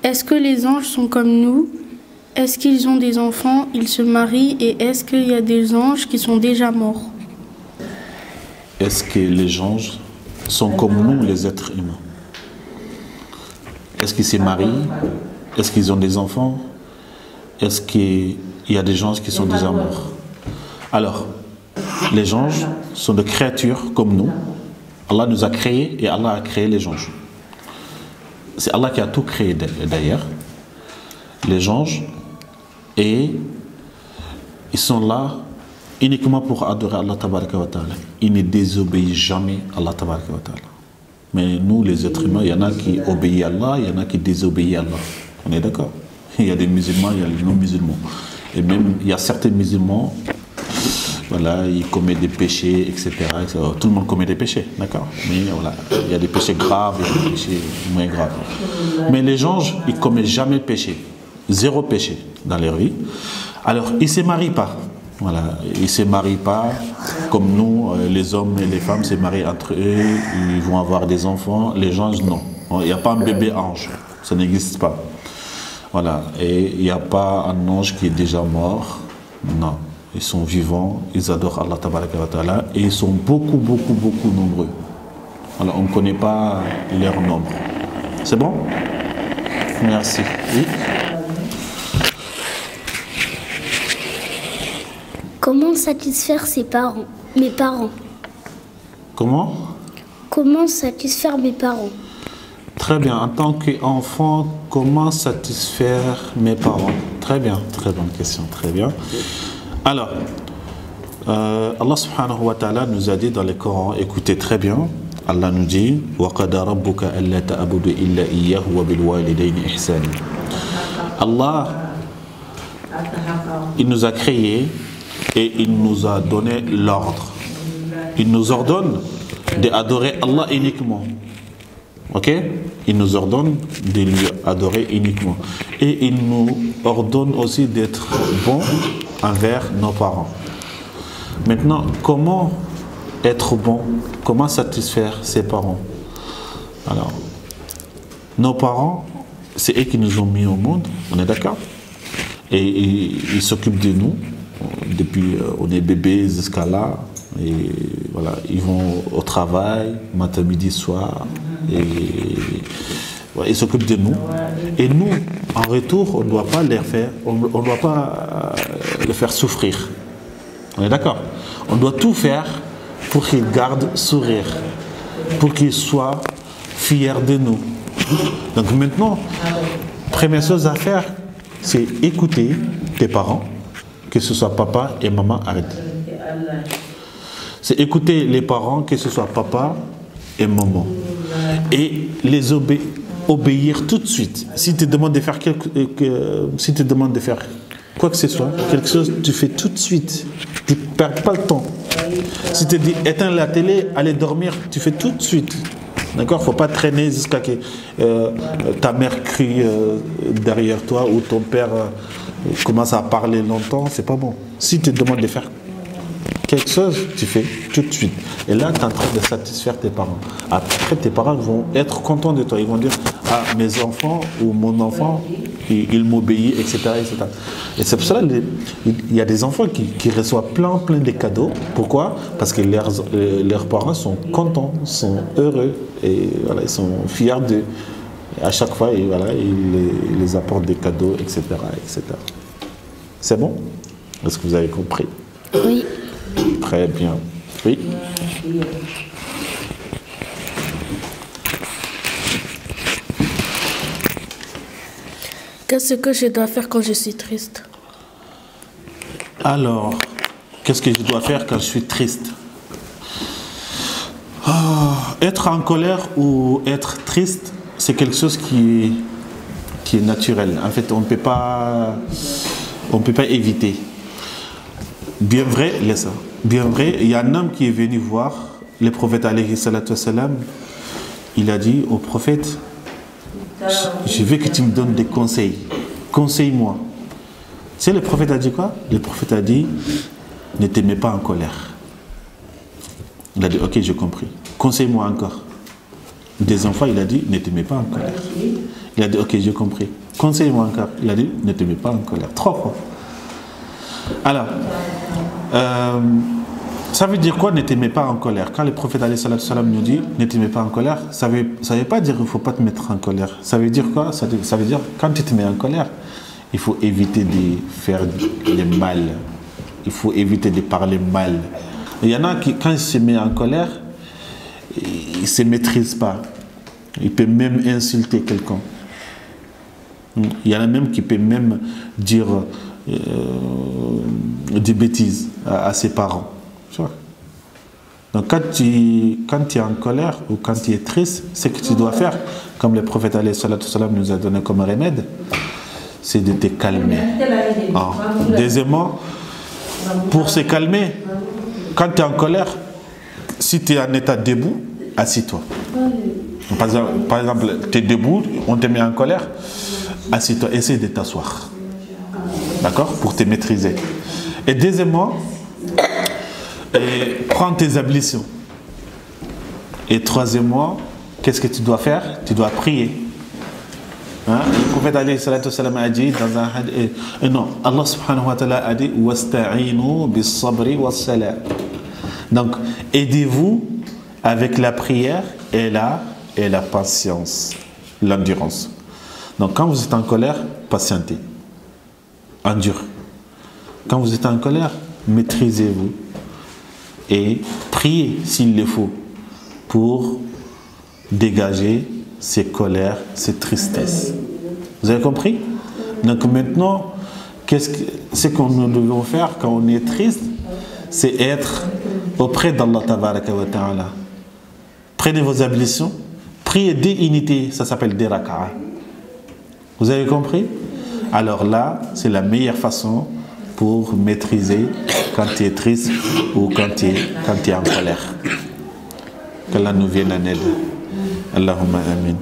Est-ce que les anges sont comme nous? Est-ce qu'ils ont des enfants? Ils se marient? Et est-ce qu'il y a des anges qui sont déjà morts? Est-ce que les anges sont comme nous, les êtres humains? Est-ce qu'ils se marient? Est-ce qu'ils ont des enfants? Est-ce qu'il y a des anges qui sont déjà morts? Alors, les anges sont des créatures comme nous. Allah nous a créés et Allah a créé les anges. C'est Allah qui a tout créé d'ailleurs. Les anges, et ils sont là uniquement pour adorer Allah tabaraka wa ta'ala. Ils ne désobéissent jamais à Allah tabaraka wa ta'ala. Mais nous, les êtres humains, il y en a qui obéissent à Allah, il y en a qui désobéissent à Allah. On est d'accord? Il y a des musulmans, il y a les non-musulmans. Et même, il y a certains musulmans, voilà, ils commettent des péchés, etc., etc. Tout le monde commet des péchés, d'accord? Mais voilà, il y a des péchés graves, il y a des péchés moins graves. Mais les anges, ils ne commettent jamais de péché. Zéro péché dans leur vie. Alors, ils ne se marient pas. Voilà, ils ne se marient pas comme nous, les hommes et les femmes se marient entre eux, ils vont avoir des enfants. Les anges, non. Il n'y a pas un bébé ange. Ça n'existe pas. Voilà, et il n'y a pas un ange qui est déjà mort. Non. Ils sont vivants, ils adorent Allah tabaraka wa ta'ala et ils sont beaucoup, beaucoup, beaucoup nombreux. Alors on ne connaît pas leur nombre. C'est bon? Merci. Oui? Comment satisfaire mes parents? Comment? Comment satisfaire mes parents? Très bien. En tant qu'enfant, comment satisfaire mes parents? Très bien. Très bonne question. Très bien. Alors, Allah subhanahu wa ta'ala nous a dit dans le Coran, écoutez très bien, Allah nous dit وَقَدَ رَبُّكَ أَلَّا تَعْبُدُوا إِلَّا إِيَّهُ وَبِالْوَالِدَيْنِ إِحْسَانًا. Allah, il nous a créés et il nous a donné l'ordre. Il nous ordonne d'adorer Allah uniquement. Ok? Il nous ordonne de lui adorer uniquement. Et il nous ordonne aussi d'être bons envers nos parents. Maintenant, comment être bon? Comment satisfaire ses parents? Alors, nos parents, c'est eux qui nous ont mis au monde, on est d'accord? Et ils s'occupent de nous depuis on est bébé jusqu'à là. Et voilà, ils vont au travail, matin, midi, soir. Et voilà, ils s'occupent de nous. Et nous, en retour, on ne doit pas les faire souffrir. On est d'accord? On doit tout faire pour qu'ils gardent sourire, pour qu'ils soient fiers de nous. Donc maintenant, première chose à faire, c'est écouter tes parents, que ce soit papa et maman, arrête. C'est écouter les parents, que ce soit papa et maman. Et les obéir tout de suite. Si tu te demandes de faire quoi que ce soit, quelque chose, tu fais tout de suite. Tu ne perds pas le temps. Si tu te dis éteins la télé, allez dormir, tu fais tout de suite. D'accord? Il ne faut pas traîner jusqu'à que ta mère crie derrière toi ou ton père commence à parler longtemps. C'est pas bon. Si tu te demandes de faire quelque chose, tu fais tout de suite. Et là, tu es en train de satisfaire tes parents. Après, tes parents vont être contents de toi. Ils vont dire, ah, mes enfants ou mon enfant, il m'obéit, etc., etc. Et c'est pour cela qu'il y a des enfants qui reçoivent plein de cadeaux. Pourquoi? Parce que leurs parents sont contents, sont heureux, et voilà, ils sont fiers d'eux. À chaque fois, et voilà, ils les apportent des cadeaux, etc., etc. C'est bon? Est-ce que vous avez compris? Oui. Très bien. Oui. Qu'est-ce que je dois faire quand je suis triste? Alors, qu'est-ce que je dois faire quand je suis triste? Être en colère ou être triste, c'est quelque chose qui est naturel. En fait, on ne peut pas éviter. Bien vrai, laisse ça. Bien vrai, il y a un homme qui est venu voir le prophète alayhi salatu wassalam. Il a dit au prophète, je veux que tu me donnes des conseils. Conseille-moi. Tu sais, le prophète a dit quoi? Le prophète a dit, ne te mets pas en colère. Il a dit, ok, j'ai compris. Conseille-moi encore. Deuxième fois, il a dit, ne te mets pas en colère. Il a dit, ok, j'ai compris. Conseille-moi encore. Il a dit, ne te mets pas en colère. 3 fois. Alors, ça veut dire quoi, ne te mets pas en colère? Quand le prophète alayhi salatu salam nous dit, ne te mets pas en colère, ça veut pas dire qu'il ne faut pas te mettre en colère. Ça veut dire quoi? Ça veut dire, quand tu te mets en colère, il faut éviter de faire le mal. Il faut éviter de parler mal. Il y en a qui, quand ils se mettent en colère, ils ne se maîtrisent pas. Il peut même insulter quelqu'un. Il y en a même qui peut même dire des bêtises à ses parents. Tu vois? Donc quand tu es en colère ou quand tu es triste, ce que tu dois faire, comme le prophète alayhi salatu salam nous a donné comme remède, c'est de te calmer. Deuxièmement, pour se calmer, quand tu es en colère, si tu es en état debout, assis-toi. Par exemple, tu es debout, on te met en colère, assis-toi, essaie de t'asseoir. D'accord? Pour te maîtriser. Et deuxièmement, prends tes ablutions. Et troisièmement, qu'est-ce que tu dois faire? Tu dois prier. Hein? Le prophète alayhi salatu salam a dit dans un hadith, non, Allah subhanahu wa ta'ala a dit wasta'inu bis sabri was salam. Donc, aidez-vous avec la prière et la patience, l'endurance. Donc, quand vous êtes en colère, patientez, endure. Quand vous êtes en colère, maîtrisez-vous et priez s'il le faut pour dégager ces colères, ces tristesses. Vous avez compris? Donc maintenant, ce que nous devons faire quand on est triste, c'est être auprès d'Allah tabaraka wa ta'ala. Prenez vos ablutions, priez des unités, ça s'appelle des raka'a. Vous avez compris? Alors là, c'est la meilleure façon pour maîtriser quand tu es triste ou quand tu es en colère. Qu'Allah nous vienne en aide. Allahumma amin.